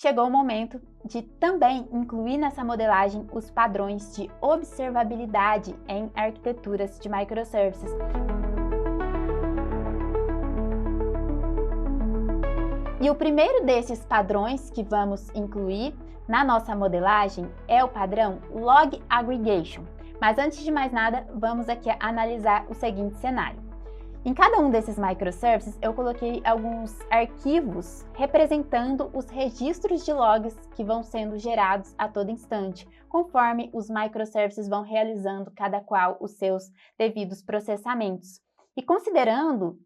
chegou o momento de também incluir nessa modelagem os padrões de observabilidade em arquiteturas de microservices. E o primeiro desses padrões que vamos incluir na nossa modelagem é o padrão Log Aggregation. Mas antes de mais nada, vamos aqui analisar o seguinte cenário. Em cada um desses microservices, eu coloquei alguns arquivos representando os registros de logs que vão sendo gerados a todo instante, conforme os microservices vão realizando cada qual os seus devidos processamentos. E considerando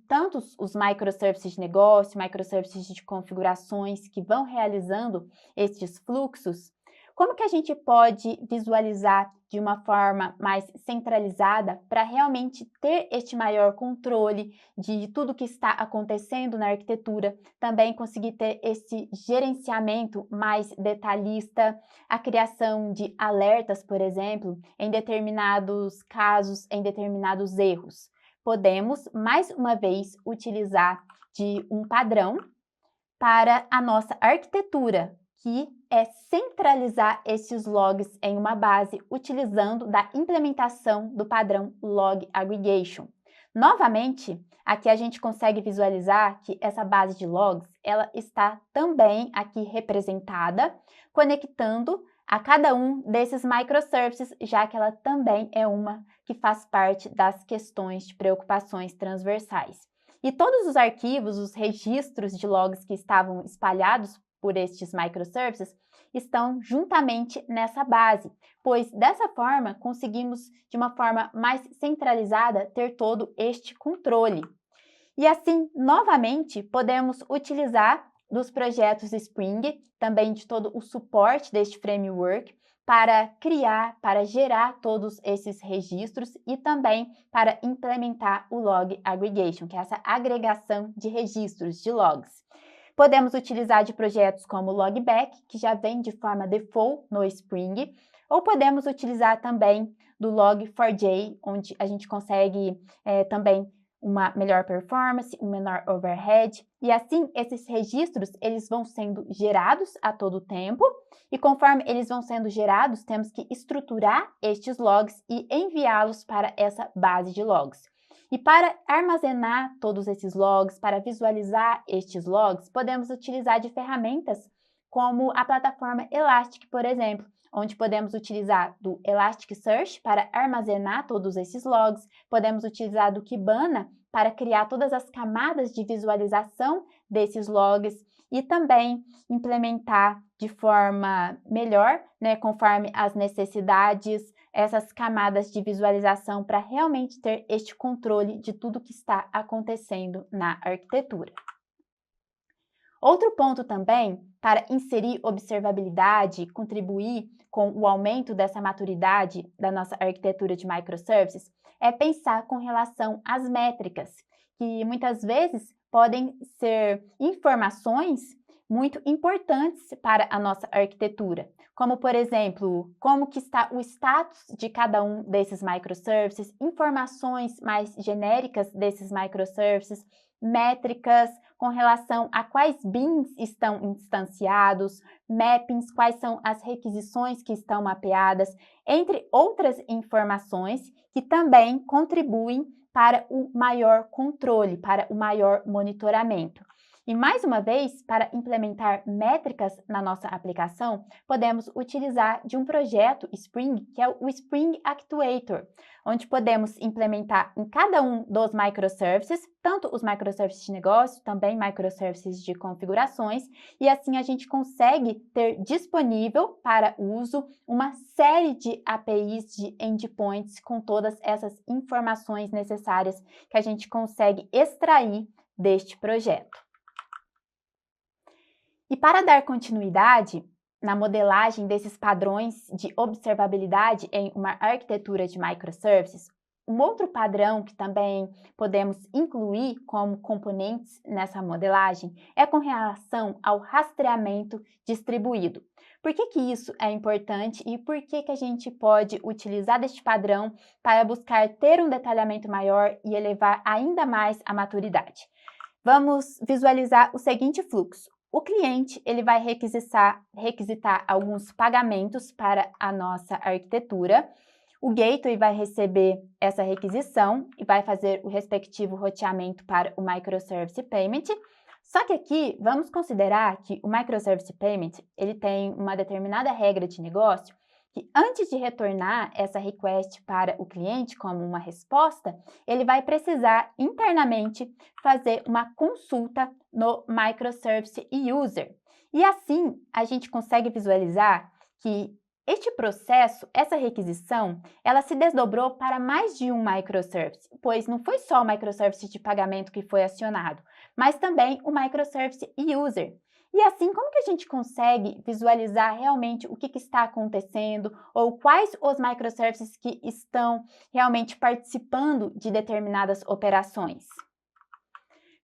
tanto os microservices de negócio, microservices de configurações que vão realizando estes fluxos, como que a gente pode visualizar de uma forma mais centralizada para realmente ter este maior controle de tudo que está acontecendo na arquitetura, também conseguir ter esse gerenciamento mais detalhista, a criação de alertas, por exemplo, em determinados casos, em determinados erros. Podemos, mais uma vez, utilizar de um padrão para a nossa arquitetura, que é centralizar esses logs em uma base utilizando da implementação do padrão Log Aggregation. Novamente, aqui a gente consegue visualizar que essa base de logs, ela está também aqui representada, conectando a cada um desses microservices, já que ela também é uma que faz parte das questões de preocupações transversais. E todos os arquivos, os registros de logs que estavam espalhados por estes microservices estão juntamente nessa base, pois dessa forma conseguimos, de uma forma mais centralizada, ter todo este controle. E assim, novamente, podemos utilizar dos projetos Spring, também de todo o suporte deste framework, para criar, para gerar todos esses registros e também para implementar o Log Aggregation, que é essa agregação de registros de logs. Podemos utilizar de projetos como o Logback, que já vem de forma default no Spring, ou podemos utilizar também do Log4j, onde a gente consegue também uma melhor performance, um menor overhead, e assim esses registros eles vão sendo gerados a todo tempo, e conforme eles vão sendo gerados, temos que estruturar estes logs e enviá-los para essa base de logs. E para armazenar todos esses logs, para visualizar estes logs, podemos utilizar de ferramentas como a plataforma Elastic, por exemplo, onde podemos utilizar do Elasticsearch para armazenar todos esses logs, podemos utilizar do Kibana para criar todas as camadas de visualização desses logs e também implementar de forma melhor, conforme as necessidades, essas camadas de visualização para realmente ter este controle de tudo que está acontecendo na arquitetura. Outro ponto também para inserir observabilidade, contribuir com o aumento dessa maturidade da nossa arquitetura de microservices, é pensar com relação às métricas, que muitas vezes podem ser informações muito importantes para a nossa arquitetura, como por exemplo, como que está o status de cada um desses microservices, informações mais genéricas desses microservices, métricas com relação a quais bins estão instanciados, mappings, quais são as requisições que estão mapeadas, entre outras informações que também contribuem para o maior controle, para o maior monitoramento. E mais uma vez, para implementar métricas na nossa aplicação, podemos utilizar de um projeto Spring, que é o Spring Actuator, onde podemos implementar em cada um dos microservices, tanto os microservices de negócio, também microservices de configurações, e assim a gente consegue ter disponível para uso uma série de APIs de endpoints com todas essas informações necessárias que a gente consegue extrair deste projeto. E para dar continuidade na modelagem desses padrões de observabilidade em uma arquitetura de microservices, um outro padrão que também podemos incluir como componentes nessa modelagem é com relação ao rastreamento distribuído. Por que isso é importante e por que a gente pode utilizar deste padrão para buscar ter um detalhamento maior e elevar ainda mais a maturidade? Vamos visualizar o seguinte fluxo. o cliente ele vai requisitar alguns pagamentos para a nossa arquitetura. O gateway vai receber essa requisição e vai fazer o respectivo roteamento para o Microservice Payment. Só que aqui, vamos considerar que o Microservice Payment ele tem uma determinada regra de negócio que antes de retornar essa request para o cliente como uma resposta, ele vai precisar internamente fazer uma consulta no Microservice User. E assim, a gente consegue visualizar que este processo, essa requisição, ela se desdobrou para mais de um microservice, pois não foi só o microservice de pagamento que foi acionado, mas também o Microservice User. E assim, como que a gente consegue visualizar realmente o que está acontecendo ou quais os microservices que estão realmente participando de determinadas operações?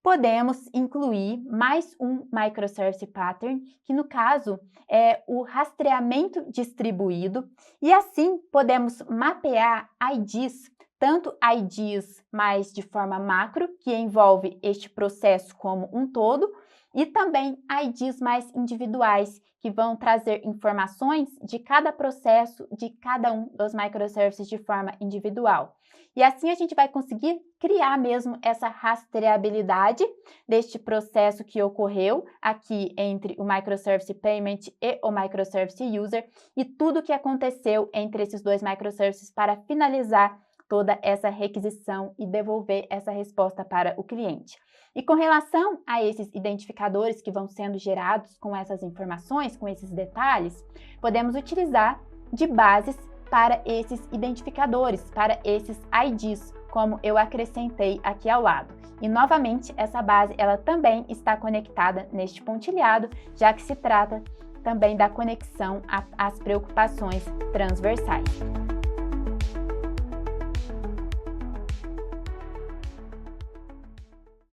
Podemos incluir mais um Microservice Pattern, que no caso é o rastreamento distribuído, e assim podemos mapear IDs, tanto IDs mais de forma macro, que envolve este processo como um todo, e também IDs mais individuais, que vão trazer informações de cada processo, de cada um dos microservices de forma individual. E assim a gente vai conseguir criar mesmo essa rastreabilidade deste processo que ocorreu aqui entre o Microservice Payment e o Microservice User e tudo o que aconteceu entre esses dois microservices para finalizar toda essa requisição e devolver essa resposta para o cliente. E com relação a esses identificadores que vão sendo gerados com essas informações, com esses detalhes, podemos utilizar de bases para esses identificadores, para esses IDs, como eu acrescentei aqui ao lado. E novamente, essa base ela também está conectada neste pontilhado, já que se trata também da conexão às preocupações transversais.